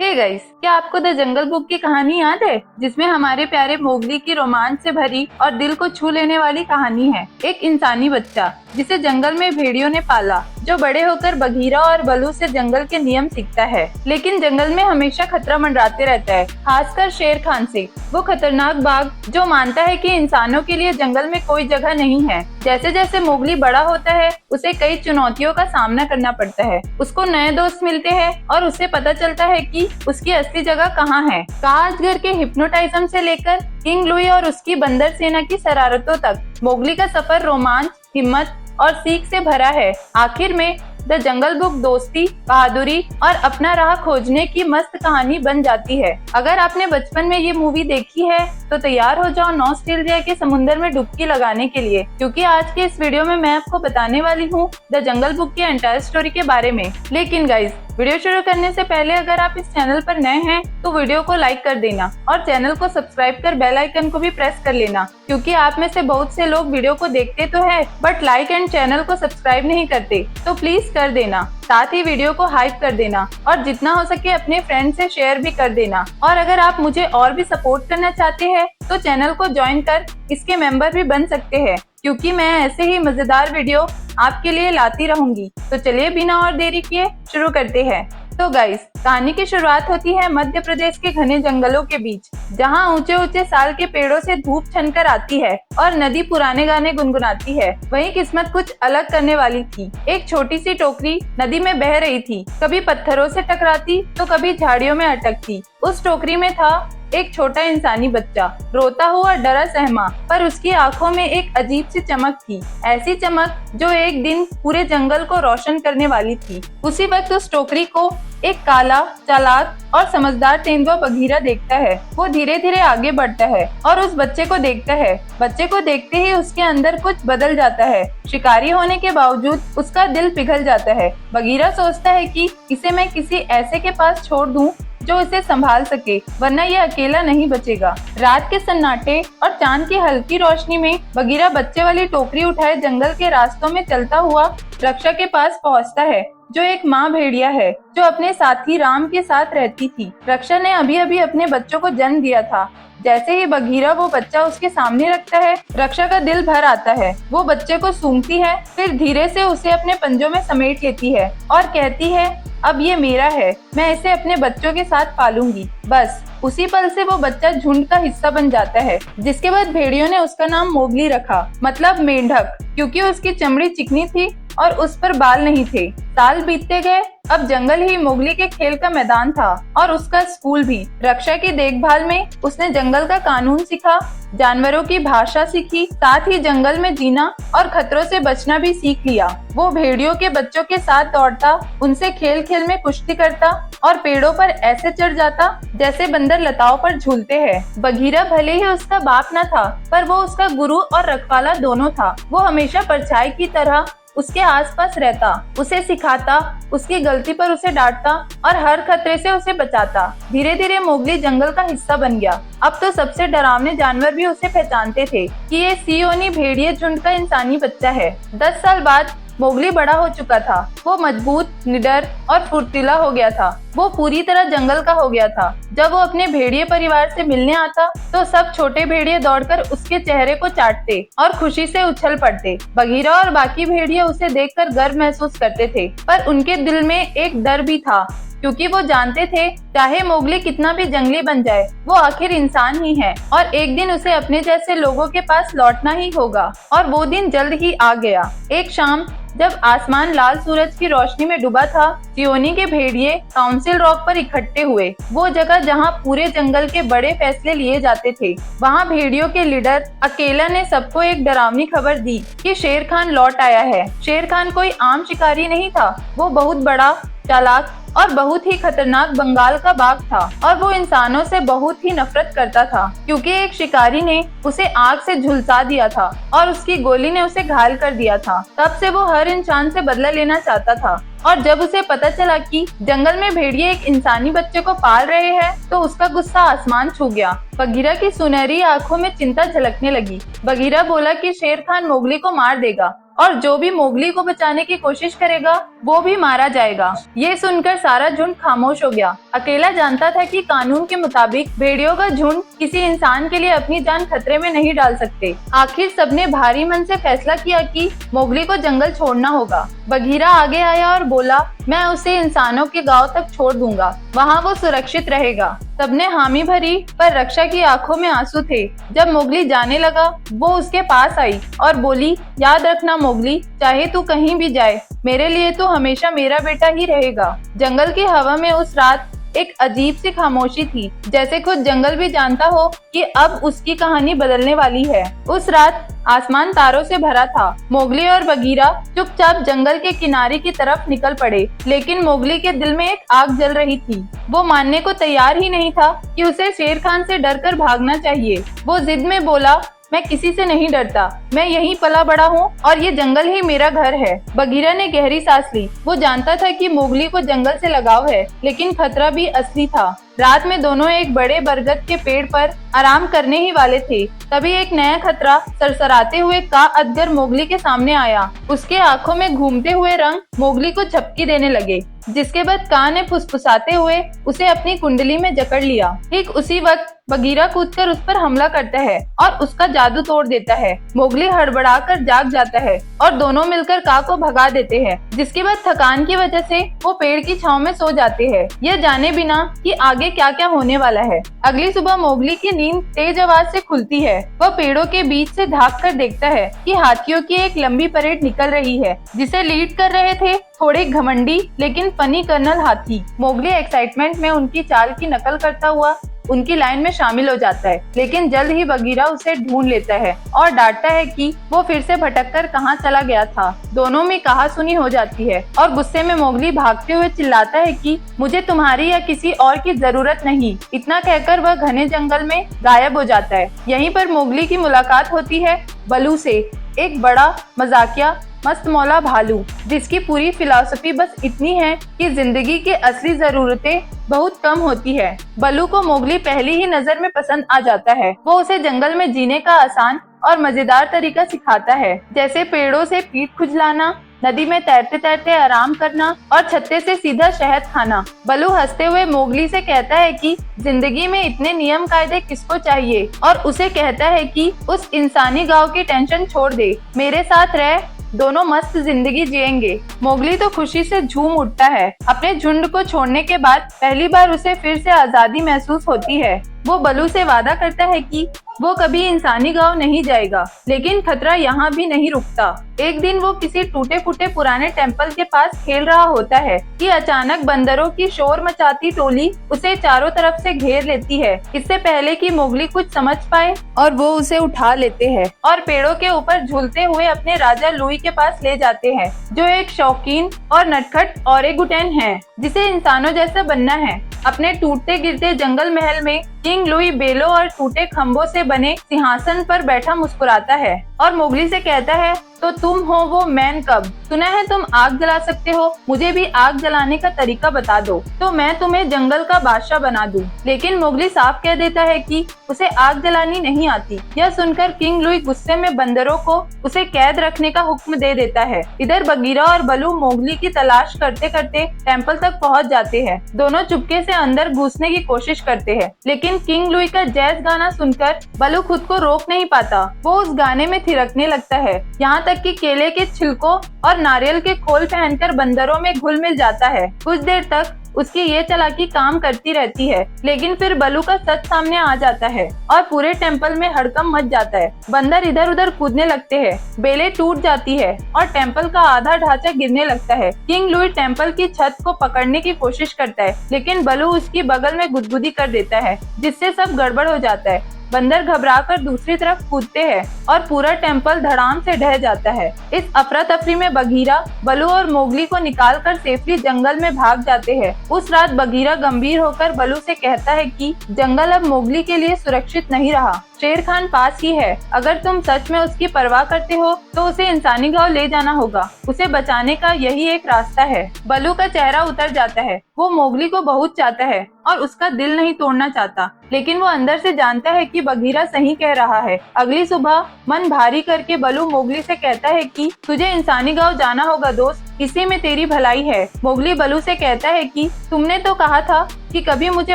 Hey guys, क्या आपको the jungle book की कहानी याद है जिसमें हमारे प्यारे मोगली की रोमांच से भरी और दिल को छू लेने वाली कहानी है। एक इंसानी बच्चा जिसे जंगल में भेड़ियों ने पाला, जो बड़े होकर बघीरा और बलू से जंगल के नियम सीखता है, लेकिन जंगल में हमेशा खतरा मंडराते रहता है, खासकर शेर खान से। वो खतरनाक बाघ जो मानता है कि इंसानों के लिए जंगल में कोई जगह नहीं है। जैसे जैसे मोगली बड़ा होता है, उसे कई चुनौतियों का सामना करना पड़ता है। उसको नए दोस्त मिलते हैं और उसे पता चलता है कि उसकी असली जगह कहाँ है। काजगर के हिप्नोटाइज्म से लेकर किंग लुई और उसकी बंदर सेना की शरारतों तक, मोगली का सफर रोमांच, हिम्मत और सीख से भरा है। आखिर में द जंगल बुक दोस्ती, बहादुरी और अपना राह खोजने की मस्त कहानी बन जाती है। अगर आपने बचपन में ये मूवी देखी है तो तैयार हो जाओ नॉस्टैल्जिया के समुंदर में डुबकी लगाने के लिए, क्योंकि आज के इस वीडियो में मैं आपको बताने वाली हूँ द जंगल बुक की एंटायर स्टोरी के बारे में। लेकिन गाइज, वीडियो शुरू करने से पहले अगर आप इस चैनल पर नए हैं तो वीडियो को लाइक कर देना और चैनल को सब्सक्राइब कर बेल आइकन को भी प्रेस कर लेना, क्योंकि आप में से बहुत से लोग वीडियो को देखते तो है बट लाइक एंड चैनल को सब्सक्राइब नहीं करते, तो प्लीज कर देना। साथ ही वीडियो को हाइप कर देना और जितना हो सके अपने फ्रेंड से शेयर भी कर देना। और अगर आप मुझे और भी सपोर्ट करना चाहते हैं तो चैनल को ज्वाइन कर इसके मेंबर भी बन सकते हैं, क्योंकि मैं ऐसे ही मजेदार वीडियो आपके लिए लाती रहूंगी। तो चलिए बिना और देरी किए शुरू करते हैं। तो गाइस, कहानी की शुरुआत होती है मध्य प्रदेश के घने जंगलों के बीच, जहां ऊंचे ऊंचे साल के पेड़ों से धूप छनकर आती है और नदी पुराने गाने गुनगुनाती है। वहीं किस्मत कुछ अलग करने वाली थी। एक छोटी सी टोकरी नदी में बह रही थी, कभी पत्थरों से टकराती तो कभी झाड़ियों में अटकती। उस टोकरी में था एक छोटा इंसानी बच्चा, रोता हुआ, डरा सहमा, पर उसकी आंखों में एक अजीब सी चमक थी, ऐसी चमक जो एक दिन पूरे जंगल को रोशन करने वाली थी। उसी वक्त उस टोकरी को एक काला, चालाक और समझदार तेंदुआ बघीरा देखता है। वो धीरे धीरे आगे बढ़ता है और उस बच्चे को देखता है। बच्चे को देखते ही उसके अंदर कुछ बदल जाता है। शिकारी होने के बावजूद उसका दिल पिघल जाता है। बघीरा सोचता है कि इसे मैं किसी ऐसे के पास छोड़ दूं जो इसे संभाल सके, वरना ये अकेला नहीं बचेगा। रात के सन्नाटे और चांद की हल्की रोशनी में बघीरा बच्चे वाली टोकरी उठाए जंगल के रास्तों में चलता हुआ रक्षा के पास पहुंचता है, जो एक माँ भेड़िया है जो अपने साथी राम के साथ रहती थी। रक्षा ने अभी अभी अपने बच्चों को जन्म दिया था। जैसे ही बघीरा वो बच्चा उसके सामने रखता है, रक्षा का दिल भर आता है। वो बच्चे को सूंघती है, फिर धीरे से उसे अपने पंजों में समेट लेती है और कहती है, अब ये मेरा है, मैं इसे अपने बच्चों के साथ पालूंगी। बस उसी पल से वो बच्चा झुंड का हिस्सा बन जाता है, जिसके बाद भेड़ियों ने उसका नाम मोगली रखा, मतलब मेंढक, क्योंकि उसकी चमड़ी चिकनी थी और उस पर बाल नहीं थे। साल बीतते गए, अब जंगल ही मोगली के खेल का मैदान था और उसका स्कूल भी। रक्षा की देखभाल में उसने जंगल का कानून सीखा, जानवरों की भाषा सीखी, साथ ही जंगल में जीना और खतरों से बचना भी सीख लिया। वो भेड़ियों के बच्चों के साथ दौड़ता, उनसे खेल खेल में कुश्ती करता और पेड़ों पर ऐसे चढ़ जाता जैसे बंदर लताओं पर झूलते हैं। बघीरा भले ही उसका बाप न था, पर वो उसका गुरु और रखवाला दोनों था। वो हमेशा परछाई की तरह उसके आसपास रहता, उसे सिखाता, उसकी गलती पर उसे डांटता और हर खतरे से उसे बचाता। धीरे धीरे मोगली जंगल का हिस्सा बन गया। अब तो सबसे डरावने जानवर भी उसे पहचानते थे कि ये सियोनी भेड़िए झुंड का इंसानी बच्चा है। 10 साल बाद मोगली बड़ा हो चुका था। वो मजबूत, निडर और फुर्तीला हो गया था। वो पूरी तरह जंगल का हो गया था। जब वो अपने भेड़िए परिवार से मिलने आता तो सब छोटे भेड़िए दौड़कर उसके चेहरे को चाटते और खुशी से उछल पड़ते। बघीरा और बाकी भेड़िए उसे देखकर गर्व महसूस करते थे, पर उनके दिल में एक डर भी था, क्योंकि वो जानते थे चाहे मोगली कितना भी जंगली बन जाए, वो आखिर इंसान ही है और एक दिन उसे अपने जैसे लोगों के पास लौटना ही होगा। और वो दिन जल्द ही आ गया। एक शाम जब आसमान लाल सूरज की रोशनी में डूबा था, सियोनी के भेड़िए काउंसिल रॉक पर इकट्ठे हुए, वो जगह जहां पूरे जंगल के बड़े फैसले लिए जाते थे। वहां भेड़ियों के लीडर अकेला ने सबको एक डरावनी खबर दी कि शेर खान लौट आया है। शेर खान कोई आम शिकारी नहीं था, वो बहुत बड़ा, चालाक और बहुत ही खतरनाक बंगाल का बाघ था और वो इंसानों से बहुत ही नफरत करता था, क्योंकि एक शिकारी ने उसे आग से झुलसा दिया था और उसकी गोली ने उसे घायल कर दिया था। तब से वो हर इंसान से बदला लेना चाहता था और जब उसे पता चला कि जंगल में भेड़िए एक इंसानी बच्चे को पाल रहे हैं तो उसका गुस्सा आसमान छू गया। बघीरा की सुनहरी आंखों में चिंता झलकने लगी। बघीरा बोला कि शेर खान मोगली को मार देगा और जो भी मोगली को बचाने की कोशिश करेगा वो भी मारा जाएगा। ये सुनकर सारा झुंड खामोश हो गया। अकेला जानता था कि कानून के मुताबिक भेड़ियों का झुंड किसी इंसान के लिए अपनी जान खतरे में नहीं डाल सकते। आखिर सबने भारी मन से फैसला किया कि मोगली को जंगल छोड़ना होगा। बगीरा आगे आया और बोला, मैं उसे इंसानों के गांव तक छोड़ दूंगा, वहाँ वो सुरक्षित रहेगा। सबने हामी भरी, पर रक्षा की आंखों में आंसू थे। जब मोगली जाने लगा वो उसके पास आई और बोली, याद रखना मोगली, चाहे तू कहीं भी जाए, मेरे लिए तू हमेशा मेरा बेटा ही रहेगा। जंगल की हवा में उस रात एक अजीब सी खामोशी थी, जैसे खुद जंगल भी जानता हो कि अब उसकी कहानी बदलने वाली है। उस रात आसमान तारों से भरा था। मोगली और बगीरा चुपचाप जंगल के किनारे की तरफ निकल पड़े, लेकिन मोगली के दिल में एक आग जल रही थी। वो मानने को तैयार ही नहीं था कि उसे शेर खान से डरकर भागना चाहिए। वो जिद में बोला, मैं किसी से नहीं डरता, मैं यहीं पला बड़ा हूँ और ये जंगल ही मेरा घर है। बगीरा ने गहरी सांस ली। वो जानता था कि मोगली को जंगल से लगाव है, लेकिन खतरा भी असली था। रात में दोनों एक बड़े बरगद के पेड़ पर आराम करने ही वाले थे, तभी एक नया खतरा सरसराते हुए का अजगर मोगली के सामने आया। उसके आंखों में घूमते हुए रंग मोगली को झपकी देने लगे, जिसके बाद का ने फुसफुसाते हुए उसे अपनी कुंडली में जकड़ लिया। ठीक उसी वक्त बगीरा कूदकर उस पर हमला करता है और उसका जादू तोड़ देता है। मोगली हड़बड़ाकर जाग जाता है और दोनों मिलकर का को भगा देते हैं, जिसके बाद थकान की वजह से वो पेड़ की छांव में सो जाते हैं, यह जाने बिना कि आगे क्या क्या होने वाला है। अगली सुबह मोगली की नींद तेज आवाज से खुलती है। वह पेड़ों के बीच से झांक कर देखता है कि हाथियों की एक लंबी परेड निकल रही है, जिसे लीड कर रहे थे थोड़े घमंडी लेकिन फनी कर्नल हाथी। मोगली एक्साइटमेंट में उनकी चाल की नकल करता हुआ उनकी लाइन में शामिल हो जाता है, लेकिन जल्द ही बगीरा उसे ढूंढ लेता है और डांटता है कि वो फिर से भटककर कहाँ चला गया था। दोनों में कहासुनी हो जाती है और गुस्से में मोगली भागते हुए चिल्लाता है कि मुझे तुम्हारी या किसी और की जरूरत नहीं। इतना कहकर वह घने जंगल में गायब हो जाता है। यहीं पर मोगली की मुलाकात होती है बलू से, एक बड़ा मजाकिया मस्त मौला भालू, जिसकी पूरी फिलॉसफी बस इतनी है कि जिंदगी की असली जरूरतें बहुत कम होती है। बलू को मोगली पहली ही नजर में पसंद आ जाता है। वो उसे जंगल में जीने का आसान और मजेदार तरीका सिखाता है, जैसे पेड़ों से पीठ खुजलाना, नदी में तैरते तैरते आराम करना और छत्ते से सीधा शहद खाना। बलू हंसते हुए मोगली से कहता है कि जिंदगी में इतने नियम कायदे किसको चाहिए, और उसे कहता है कि उस इंसानी गांव की टेंशन छोड़ दे, मेरे साथ रह, दोनों मस्त जिंदगी जिएंगे। मोगली तो खुशी से झूम उठता है। अपने झुंड को छोड़ने के बाद पहली बार उसे फिर से आजादी महसूस होती है। वो बलू से वादा करता है कि वो कभी इंसानी गांव नहीं जाएगा, लेकिन खतरा यहाँ भी नहीं रुकता। एक दिन वो किसी टूटे फूटे पुराने टेम्पल के पास खेल रहा होता है कि अचानक बंदरों की शोर मचाती टोली उसे चारों तरफ से घेर लेती है। इससे पहले कि मोगली कुछ समझ पाए और वो उसे उठा लेते हैं और पेड़ों के ऊपर झूलते हुए अपने राजा लुई के पास ले जाते हैं, जो एक शौकीन और नटखट ओरेगुटेन है, जिसे इंसानों जैसा बनना है। अपने टूटते गिरते जंगल महल में किंग लुई बेलो और टूटे खम्भों से बने सिंहासन पर बैठा मुस्कुराता है और मोगली से कहता है, तो तुम हो वो मैन कब, सुना है तुम आग जला सकते हो, मुझे भी आग जलाने का तरीका बता दो तो मैं तुम्हें जंगल का बादशाह बना दूं। लेकिन मोगली साफ कह देता है कि उसे आग जलानी नहीं आती। यह सुनकर किंग लुई गुस्से में बंदरों को उसे कैद रखने का हुक्म दे देता है। इधर बगीरा और बलू मोगली की तलाश करते करते टेम्पल तक पहुंच जाते हैं। दोनों चुपके से अंदर घुसने की कोशिश करते हैं, लेकिन किंग लुई का जैज गाना सुनकर बलू खुद को रोक नहीं पाता। वो उस गाने में थिरकने लगता है, यहाँ तक कि केले के छिलकों और नारियल के खोल पहनकर बंदरों में घुल मिल जाता है। कुछ देर तक उसकी ये चालाकी काम करती रहती है, लेकिन फिर बलू का सच सामने आ जाता है और पूरे टेम्पल में हड़कंप मच जाता है। बंदर इधर उधर कूदने लगते हैं, बेलें टूट जाती है और टेम्पल का आधा ढांचा गिरने लगता है। किंग लुई टेम्पल की छत को पकड़ने की कोशिश करता है, लेकिन बलू उसकी बगल में गुदगुदी कर देता है, जिससे सब गड़बड़ हो जाता है। बंदर घबराकर दूसरी तरफ कूदते हैं और पूरा टेम्पल धड़ाम से ढह जाता है। इस अफरा तफरी में बगीरा बलू और मोगली को निकालकर सेफली जंगल में भाग जाते हैं। उस रात बगीरा गंभीर होकर बलू से कहता है कि जंगल अब मोगली के लिए सुरक्षित नहीं रहा। शेर खान पास ही है। अगर तुम सच में उसकी परवाह करते हो तो उसे इंसानी गांव ले जाना होगा। उसे बचाने का यही एक रास्ता है। बलू का चेहरा उतर जाता है। वो मोगली को बहुत चाहता है और उसका दिल नहीं तोड़ना चाहता, लेकिन वो अंदर से जानता है कि बगीरा सही कह रहा है। अगली सुबह मन भारी करके बलू मोगली से कहता है कि तुझे इंसानी गांव जाना होगा दोस्त, इसी में तेरी भलाई है। मोगली बलू से कहता है कि तुमने तो कहा था कि कभी मुझे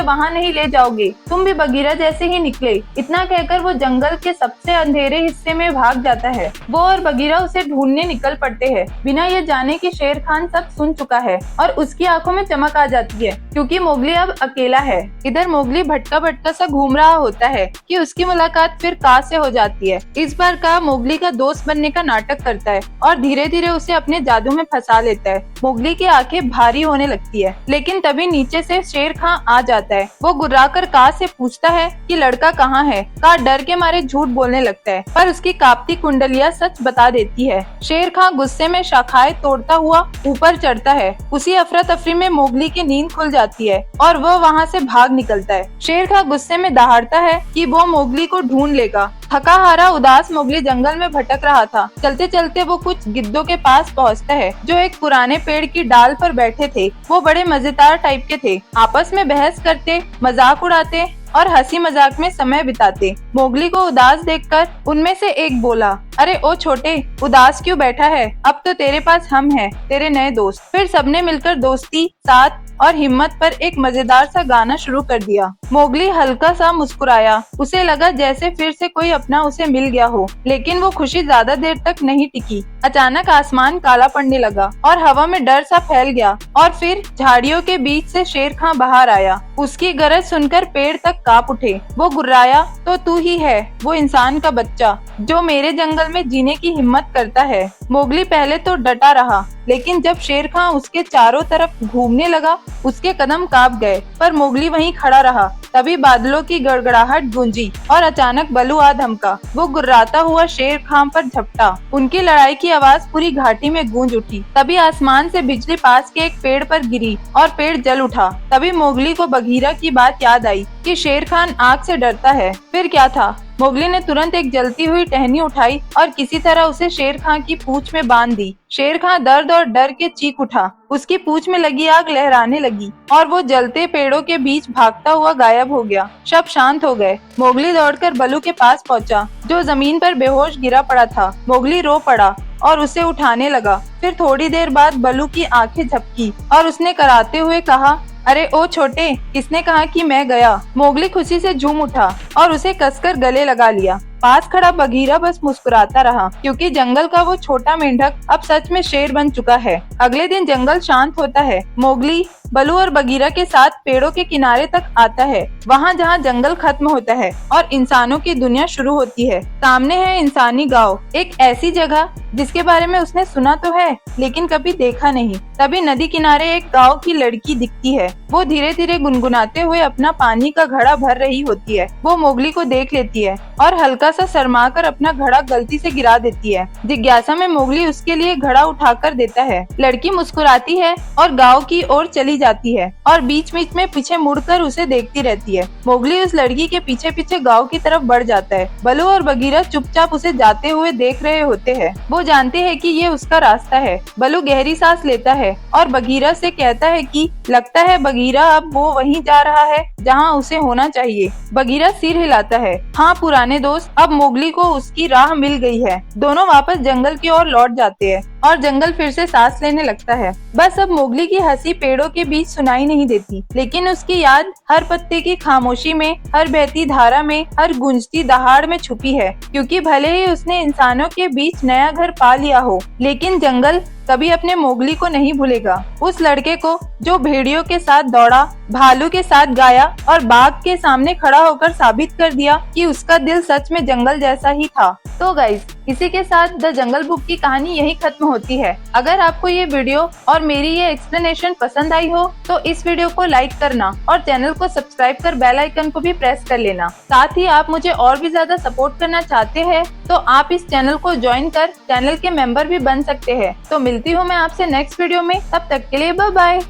वहाँ नहीं ले जाओगे, तुम भी बगीरा जैसे ही निकले। इतना कहकर वो जंगल के सबसे अंधेरे हिस्से में भाग जाता है। वो और बगीरा उसे ढूंढने निकल पड़ते हैं, बिना ये जाने कि शेर खान सब सुन चुका है और उसकी आंखों में चमक आ जाती है क्योंकि मोगली अब अकेला है। इधर मोगली भटका भटका सा घूम रहा होता है कि उसकी मुलाकात फिर का से हो जाती है। इस बार का मोगली का दोस्त बनने का नाटक करता है और धीरे धीरे उसे अपने जादू में फंसा लेता है। मोगली की आंखें भारी होने लगती है, लेकिन तभी नीचे से शेर खान आ जाता है। वो गुर्राकर का से पूछता है कि लड़का कहाँ है। का डर के मारे झूठ बोलने लगता है, पर उसकी कांपती कुंडलियां सच बता देती है। शेर खान गुस्से में शाखाएं तोड़ता हुआ ऊपर चढ़ता है। उसी अफरा तफरी में मोगली की नींद खुल जाती है और वो वहाँ से भाग निकलता है। शेर खान गुस्से में दहाड़ता है कि वो मोगली को ढूंढ लेगा। थका हारा उदास मोगली जंगल में भटक रहा था। चलते चलते वो कुछ गिद्धों के पास पहुंचता है जो एक पुराने पेड़ की डाल पर बैठे थे। वो बड़े मजेदार टाइप के थे, आपस में बहस करते, मजाक उड़ाते और हंसी मजाक में समय बिताते। मोगली को उदास देखकर उनमें से एक बोला, अरे ओ छोटे, उदास क्यों बैठा है? अब तो तेरे पास हम हैं, तेरे नए दोस्त। फिर सबने मिलकर दोस्ती, साथ और हिम्मत पर एक मजेदार सा गाना शुरू कर दिया। मोगली हल्का सा मुस्कुराया। उसे लगा जैसे फिर से कोई अपना उसे मिल गया हो, लेकिन वो खुशी ज्यादा देर तक नहीं टिकी। अचानक आसमान काला पड़ने लगा और हवा में डर सा फैल गया और फिर झाड़ियों के बीच से शेर खान बाहर आया। उसकी गरज सुनकर पेड़ तक कांप उठे। वो गुर्राया, तो तू ही है वो इंसान का बच्चा जो मेरे जंगल में जीने की हिम्मत करता है। मोगली पहले तो डटा रहा, लेकिन जब शेर खान उसके चारों तरफ घूमने लगा उसके कदम कांप गए, पर मोगली वहीं खड़ा रहा। तभी बादलों की गड़गड़ाहट गूंजी और अचानक बलू आ धमका। वो गुर्राता हुआ शेर खान पर झपटा। उनकी लड़ाई की आवाज पूरी घाटी में गूंज उठी। तभी आसमान से बिजली पास के एक पेड़ पर गिरी और पेड़ जल उठा। तभी मोगली को बगीरा की बात याद आई कि शेर खान आग से डरता है। फिर क्या था? मोगली ने तुरंत एक जलती हुई टहनी उठाई और किसी तरह उसे शेर खान की पूंछ में बांध दी। शेर खान दर्द और डर के चीख उठा। उसकी पूंछ में लगी आग लहराने लगी और वो जलते पेड़ों के बीच भागता हुआ गायब हो गया। सब शांत हो गए। मोगली दौड़कर बलू के पास पहुंचा, जो जमीन पर बेहोश गिरा पड़ा था। मोगली रो पड़ा और उसे उठाने लगा। फिर थोड़ी देर बाद बलू की आंखें झपकी और उसने कराते हुए कहा, अरे ओ छोटे, किसने कहा कि मैं गया? मोगली खुशी से झूम उठा और उसे कसकर गले लगा लिया। पास खड़ा बगीरा बस मुस्कुराता रहा, क्योंकि जंगल का वो छोटा मेंढक अब सच में शेर बन चुका है। अगले दिन जंगल शांत होता है। मोगली बलू और बगीरा के साथ पेड़ों के किनारे तक आता है, वहाँ जहाँ जंगल खत्म होता है और इंसानों की दुनिया शुरू होती है। सामने है इंसानी गांव, एक ऐसी जगह जिसके बारे में उसने सुना तो है लेकिन कभी देखा नहीं। तभी नदी किनारे एक गांव की लड़की दिखती है। वो धीरे धीरे गुनगुनाते हुए अपना पानी का घड़ा भर रही होती है। वो मोगली को देख लेती है और हल्का सा शर्मा कर अपना घड़ा गलती से गिरा देती है। जिज्ञासा में मोगली उसके लिए घड़ा उठाकर देता है। लड़की मुस्कुराती है और गांव की ओर चली जाती है और बीच बीच में पीछे मुड़कर उसे देखती रहती है। मोगली उस लड़की के पीछे पीछे गांव की तरफ बढ़ जाता है। बलू और बगीरा चुपचाप उसे जाते हुए देख रहे होते हैं। वो जानते हैं कि ये उसका रास्ता है। बलू गहरी सांस लेता है और बगीरा से कहता है कि लगता है बगीरा अब वो वहीं जा रहा है जहाँ उसे होना चाहिए। बगीरा सिर हिलाता है। हाँ पुराने दोस्त, अब मोगली को उसकी राह मिल गई है। दोनों वापस जंगल की ओर लौट जाते हैं और जंगल फिर से सांस लेने लगता है। बस अब मोगली की हंसी पेड़ों के बीच सुनाई नहीं देती, लेकिन उसकी याद हर पत्ते की खामोशी में, हर बहती धारा में, हर गूंजती दहाड़ में छुपी है। क्योंकि भले ही उसने इंसानों के बीच नया घर पा लिया हो, लेकिन जंगल कभी अपने मोगली को नहीं भूलेगा। उस लड़के को जो भेड़ियों के साथ दौड़ा, भालू के साथ गाया और बाघ के सामने खड़ा होकर साबित कर दिया कि उसका दिल सच में जंगल जैसा ही था। तो गाइस, इसी के साथ द जंगल बुक की कहानी यही खत्म होती है। अगर आपको ये वीडियो और मेरी ये एक्सप्लेनेशन पसंद आई हो तो इस वीडियो को लाइक करना और चैनल को सब्सक्राइब कर बेल आइकन को भी प्रेस कर लेना। साथ ही आप मुझे और भी ज्यादा सपोर्ट करना चाहते हैं तो आप इस चैनल को ज्वाइन कर चैनल के मेंबर भी बन सकते हैं। तो मिलती हूँ मैं आपसे नेक्स्ट वीडियो में, तब तक के लिए बाय बाय।